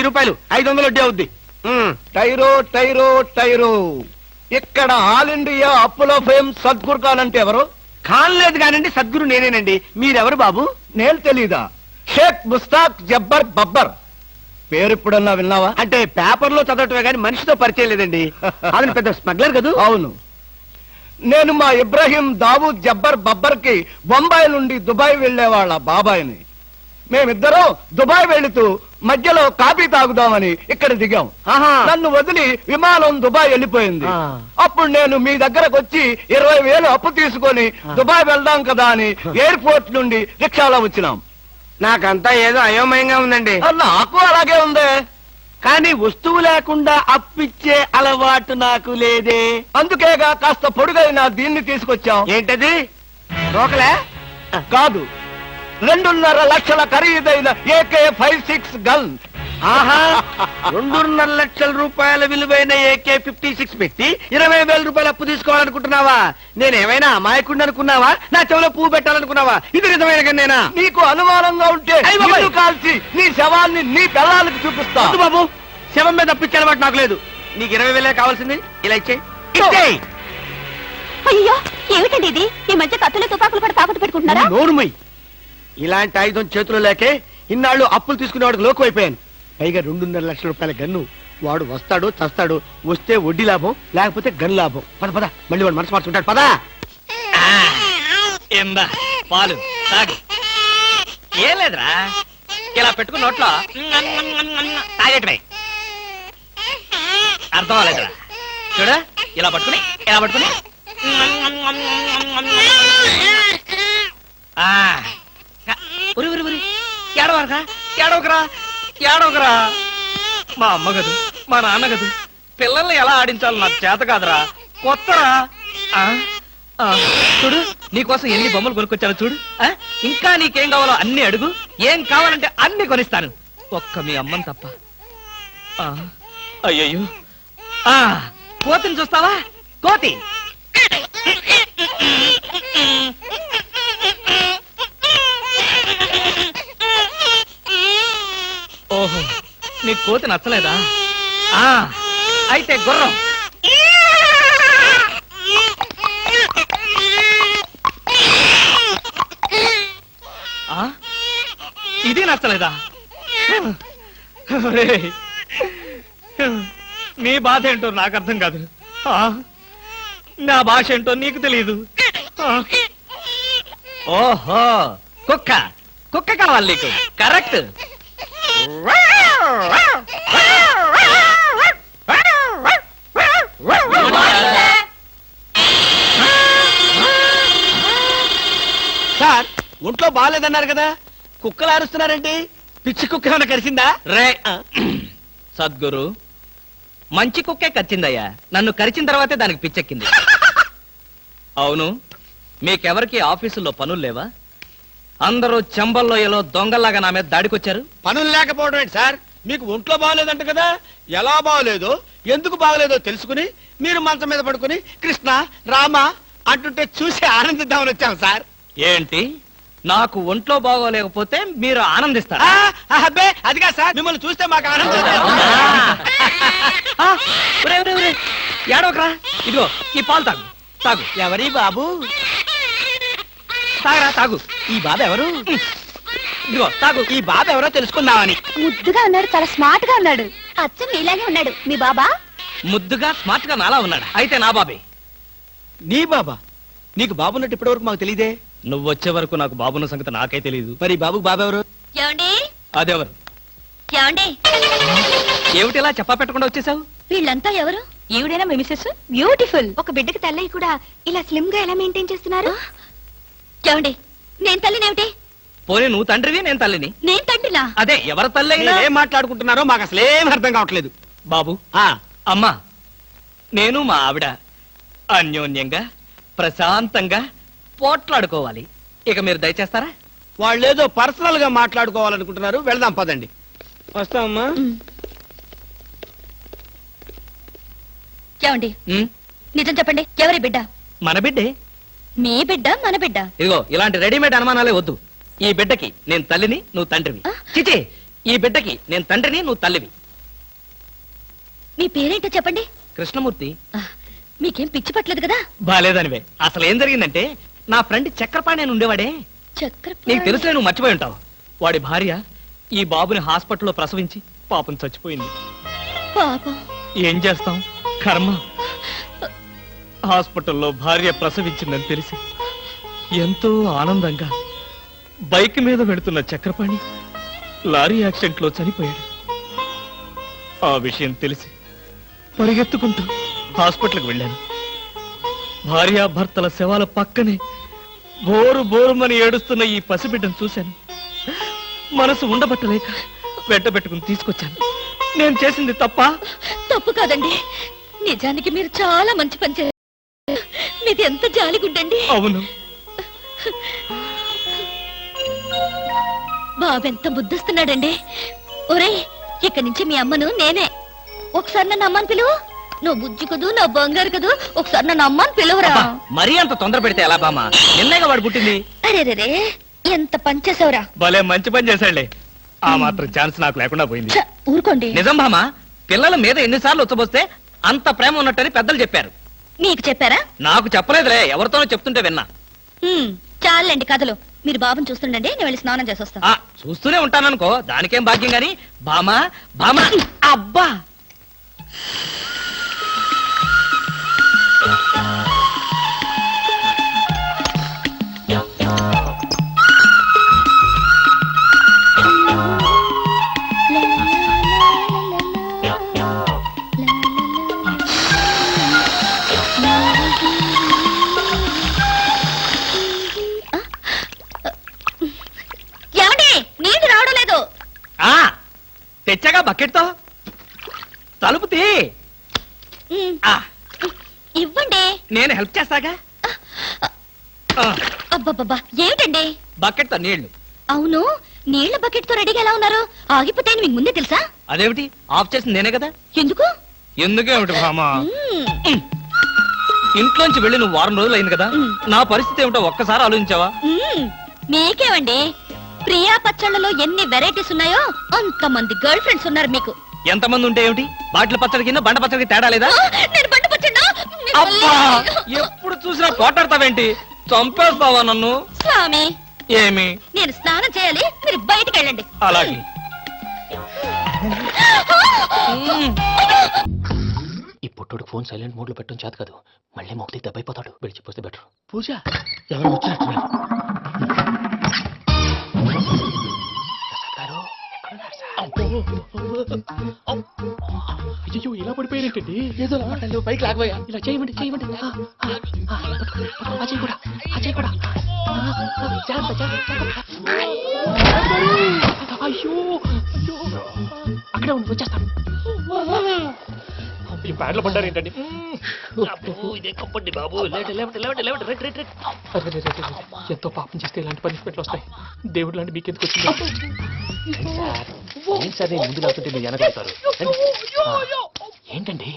రూపాయలు 500 వడ్డీ అవుద్ది. టైరో టైరో టైరో. ఇక్కడ ఆల్ ఇండియా అప్పులో ఫేమ్ సద్గురు ఖాన్ అంటే ఎవరు? ఖాన్ లేదు కానండి, సద్గురు నేనేనండి. మీరెవరు బాబు? నేను తెలీదా? షేక్ ముస్తాక్ జబ్బర్ బబ్బర్. పేరు ఎప్పుడన్నా విన్నావా? అంటే పేపర్ లో చదవటమే కానీ మనిషితో పరిచయం లేదండి. అతను పెద్ద స్మగ్లర్ కదా? అవును. నేను మా ఇబ్రాహీం దావూద్ జబ్బర్ బబ్బర్ కి బొంబాయి నుండి దుబాయ్ వెళ్లే వాళ్ళ బాబాయిని. మేమిద్దరం దుబాయ్ వెళుతూ మధ్యలో కాఫీ తాగుదామని ఇక్కడ దిగాం. నన్ను వదిలి విమానం దుబాయ్ వెళ్ళిపోయింది. అప్పుడు నేను మీ దగ్గరకు వచ్చి 20,000 అప్పు తీసుకొని దుబాయ్ వెళ్దాం కదా అని ఎయిర్పోర్ట్ నుండి రిక్షాలో వచ్చినాం. నాకంతా ఏదో అయోమయంగా ఉందండి. నాకు అలాగే ఉంది. కానీ వస్తువు లేకుండా అప్పిచ్చే అలవాటు నాకు లేదే. అందుకేగా కాస్త పొడుగైన దీన్ని తీసుకొచ్చాం. ఏంటది? రోకలే కాదు, 2.5 లక్షల ఖరీదైన AK-56 గన్. ఆహా, 2.5 లక్షల రూపాయల విలువైన AK-56 పెట్టి 20,000 రూపాయలు అప్పు తీసుకోవాలనుకుంటున్నావా? నేనేమైనా అమాయకుండా అనుకున్నావా? నా చెవులో పువ్వు పెట్టాలనుకున్నావా? ఇది నిజమైన గన్నేనా? నీకు అనుమానంగా ఉంటే నిన్ను కాల్చి నీ శవాన్ని నీ పిల్లలకి చూపిస్తా. బాబు, శవం మీద అప్పిచ్చే అలవాటు నాకు లేదు. నీకు 20,000 కావాల్సింది. ఇలా ఇచ్చేయి. అయ్యో, ఏమిటండి ఇది? ఈ మధ్య కత్తులు తుపాకులు కూడా తాకట్టు పెట్టుకుంటున్నారా? నోరుమై. ఇలాంటి ఆయుధం చేతిలో లేకే ఇన్నాళ్ళు అప్పులు తీసుకునేవాడికి లోకు అయిపోయాను. పైగా 2.5 లక్షల రూపాయల గన్ను. వాడు వస్తాడు చస్తాడు. వస్తే వడ్డీ లాభం, లేకపోతే గన్ లాభం. పద పద, మళ్ళీ వాడు మనసు మార్చుకుంటాడు. పదా పాలు తాగు. ఏం లేదురా, ఇలా పెట్టుకున్న నోట్లో తాగేటమే. అర్థం అవ్వలేదురా. చూడ, ఇలా పట్టుకుని ఉరి ఉరి ఉరి. ఏడవకరా. మా అమ్మ గదు, మా నాన్న గదు, పిల్లల్ని ఎలా ఆడించాలో నాకు చేత కాదురా. కొత్తరా. చూడు, నీకోసం ఎన్ని బొమ్మలు కొనుక్కొచ్చాను చూడు. ఇంకా నీకేం కావాలో అన్ని అడుగు. ఏం కావాలంటే అన్ని కొనిస్తాను, ఒక్క మీ అమ్మని తప్ప. అయ్యయ్యో, కోతిని చూస్తావా? కోతి. ఓహో, నీ కోతి నచ్చలేదా? అయితే గుర్రం. ఇది నచ్చలేదా? నీ బాధ ఏంటో నాకు అర్థం కాదు. నా భాష ఏంటో నీకు తెలియదు. ఓహో, కుక్క కావాలి నీకు. కరెక్ట్. సార్, ఒంట్లో బాగాలేదన్నారు కదా, కుక్కలు అరుస్తున్నారండి. పిచ్చి కుక్క ఏమైనా కరిచిందా? రే సద్గురు, మంచి కుక్కే కరిచిందయ్యా. నన్ను కరిచిన తర్వాతే దానికి పిచ్చెక్కింది. అవును, మీకెవరికి ఆఫీసుల్లో పనులు లేవా? అందరూ చెంబల్లోయలో దొంగల్లాగా నా మీద దాడికొచ్చారు. పనులు లేకపోవడం ఏంటి సార్? మీకు ఒంట్లో బాగలేదంట కదా. ఎలా బాగలేదో, ఎందుకు బాగలేదో తెలుసుకుని మీరు మంచం మీద పడుకుని కృష్ణ రామ అంటుంటే చూసి ఆనందిద్దామని వచ్చాం సార్. ఏంటి, నాకు ఒంట్లో బాగోలేకపోతే మీరు ఆనందిస్తారా? అబ్బే, అదిగా సార్, మిమ్మల్ని చూస్తే మాకు ఆనందం. ఏడవకరా. ఇదిగో ఈ పాలు తాగు. ఎవరి బాబు? తాగరా, తాగు. ఈ బాబు ఎవరు? ఇదిగో తాగు. ఈ బాబు ఎవరో తెలుసుకుందామని. ముద్దుగా ఉన్నాడు, చాలా స్మార్ట్ గా ఉన్నాడు. అచ్చం నీలాగే ఉన్నాడు. మీ బాబా? ముద్దుగా స్మార్ట్ గా నాలా ఉన్నాడు. అయితే నా బాబే. నీ బాబా? నీకు బాబున్నట్టు ఇప్పటి వరకు మాకు తెలియదే. నువ్వు వచ్చే వరకు నాకు బాబున్న సంగతి నాకే తెలియదు. మరి బాబుకు బాబు ఎవరు? ఏమండి? అదెవరు? ఏమండి? ఏమిటి ఇలా చెప్పా పెట్టకుండా వచ్చేసావు? వీళ్ళంతా ఎవరు? ఈవిడైనా మీ మిసెస్? బ్యూటిఫుల్. ఒక బిడ్డకి తల్లి కూడా ఇలా స్లిమ్ గా ఎలా మెయింటైన్ చేస్తున్నారు? ఏమండి, నేను తల్లినేమిటి? పోనీ నువ్వు తండ్రివి, నేను తల్లిని. నేను తండ్రిలా? అదే, ఎవరి తల్లి అయినా. ఏం మాట్లాడుకుంటున్నారో మాకు అసలేం అర్థం కావట్లేదు. బాబు, అమ్మా, నేను మా ఆవిడ అన్యోన్యంగా ప్రశాంతంగా పోట్లాడుకోవాలి. ఇక మీరు దయచేస్తారా? వాళ్ళేదో పర్సనల్ గా మాట్లాడుకోవాలనుకుంటున్నారు. వెళ్దాం పదండి. వస్తామమ్మా. ఏమండి, నిజం చెప్పండి, ఎవరి బిడ్డ? మన బిడ్డే. మీ బిడ్డ, మన బిడ్డ? ఇదిగో ఇలాంటి రెడీమేడ్ అనుమానాలే వద్దు. ఈ బిడ్డకి నేను తల్లిని, నువ్వు తండ్రివి. చిచి, ఈ బిడ్డకి నేను తండ్రిని, నువ్వు తల్లివి. మీ పేరేంటో చెప్పండి. కృష్ణమూర్తి. ఆ, మీకేం పిచ్చి పట్టలేదు కదా? బాలేదనివే. అసలు ఏం జరిగిందంటే నా ఫ్రెండ్ చక్రపాణి అని ఉండేవాడే, చక్రపాణి. నీకు తెలుసులే, నువ్వు మర్చిపోయి ఉంటావు. వాడి భార్య ఈ బాబుని హాస్పిటల్లో ప్రసవించి పాపం చచ్చిపోయింది. పాపం. ఏం చేస్తాం, కర్మ. హాస్పిటల్లో భార్య ప్రసవించిందని తెలిసి ఎంతో ఆనందంగా బైక్ మీద వెళుతున్న చక్రపాణి లారీ యాక్సిడెంట్ లో చనిపోయాడు. ఆ విషయం తెలిసి పరిగెత్తుకుంటూ హాస్పిటల్కి వెళ్ళాను. భార్యాభర్తల శవాల పక్కనే బోరు బోరుమని ఏడుస్తున్న ఈ పసిబిడ్డను చూశాను. మనసు ఉండబట్టలేక వెంటబెట్టుకుని తీసుకొచ్చాను. నేను చేసింది తప్ప? తప్పు కాదండి, నిజానికి మీరు చాలా మంచి పని చేశారు. మీది ఎంత జాలిగుండండి. అవును. బాబు ఎంత బుద్ధిస్తున్నాడండి. ఒరేయ్, ఇక్కడి నుంచి మీ అమ్మను నేనే. ఒకసారి నన్ను అమ్మని పిలువు. నువ్వు బుజ్జి కదూ, నా బంగారు కదూ, ఒకసారి నన్ను అమ్మని పిలువురా. అబ్బా, మరీ అంత తొందర పెడితే ఎలా బామ్మ? నిన్నగా వాడు పుట్టింది. అరే ఎంత పని చేసావురా. భలే మంచి పని చేశాడులే. ఆ మాత్రం ఛాన్స్ నాకు లేకుండా పోయింది. ఛ, ఊరుకోండి. నిజం బామ్మ, పిల్లల మీద ఎన్నిసార్లు ఉచ్చబోస్తే అంత ప్రేమ ఉన్నట్టని పెద్దలు చెప్పారు. మీకు చెప్పారా? నాకు చెప్పలేదులే, ఎవరితోనో చెప్తుంటే విన్నా. చాలండి కథలు. మీరు బాబుని చూస్తుండండి, నేను వెళ్ళి స్నానం చేసి వస్తాను. ఆ, చూస్తూనే ఉంటాననుకో, దానికేం భాగ్యం గాని. బామా బామా, అబ్బా. ఏమండి, నీళ్లు రావడం లేదు. ఆ తెచ్చాగా బకెట్తో. తలుపు తీ. ఉమ్, ఆ, ఇవ్వండి. నేను హెల్ప్ చేస్తాగా. ఆ, అబ్బబ్బబ్బా, ఏమిటండి? బకెట్తో నీళ్లు. అవును, నీళ్ల బకెట్ తో రెడీగా ఎలా ఉన్నారు? ఆగిపోతాయని మీకు ముందే తెలుసా? అదేమిటి, ఆఫ్ చేసింది నేనే కదా. ఎందుకు? ఎందుకేమిటి బామా? మ్మ్. ఇంట్లోంచి వెళ్ళి నువ్వు వారం రోజులు అయింది కదా. మ్. నా పరిస్థితి ఏమిటో ఒక్కసారి ఆలోచించావా? మ్మ్. మీకేమండి, ప్రియా పచ్చళ్ళలో ఎన్ని వెరైటీస్ ఉన్నాయో అంతమంది గర్ల్ ఫ్రెండ్స్ ఉన్నారు మీకు. ఎంతమంది ఉంటే ఏమిటి, బాటిల్ పచ్చడి కింద బండ పచ్చడికి తేడా లేదా? ఆ, నేను బండి పచ్చడినా? అబ్బా, ఎప్పుడు చూసినా పోటాడతావేంటి? చంపేస్తావా నన్ను? స్వామి, ఏమి? నేను స్నానం చేయాలి, మీరు బయటికి వెళ్ళండి. అలాగే. ఈ పుట్టుడు ఫోన్ సైలెంట్ మోడ్ లో పెట్టడం చేత కాదు, మళ్ళీ మొక్కటి దెబ్బైపోతాడు. విడిచిపోతే బెటర్. పూజ ఎవరు వచ్చినట్టున్నారు. గారు ఎక్కడున్నారు సార్? అయ్యో, ఇలా పడిపోయినట్టండి. ఏదో మాటలు పైకి లాగబోయా. ఇలా చేయమండి చేయమండి. అజయ్ కూడా అజయ్ కూడా. జాగ్రత్త జాగ్రత్త జాగ్రత్త. అయ్యో అయ్యో, అక్కడే ఉండి వచ్చేస్తాను. ఈ బ్యాడ్లో పడ్డారు ఏంటండి? ఇదే కప్పండి బాబు. ఎంతో పాపం చేస్తే ఇలాంటి పనిష్మెంట్లు వస్తాయి. దేవుడు లాంటి మీకు ఎందుకు వచ్చింది? సార్, ముందు లేకుంటే మీరు వెనకాడతారు. ఏంటండి?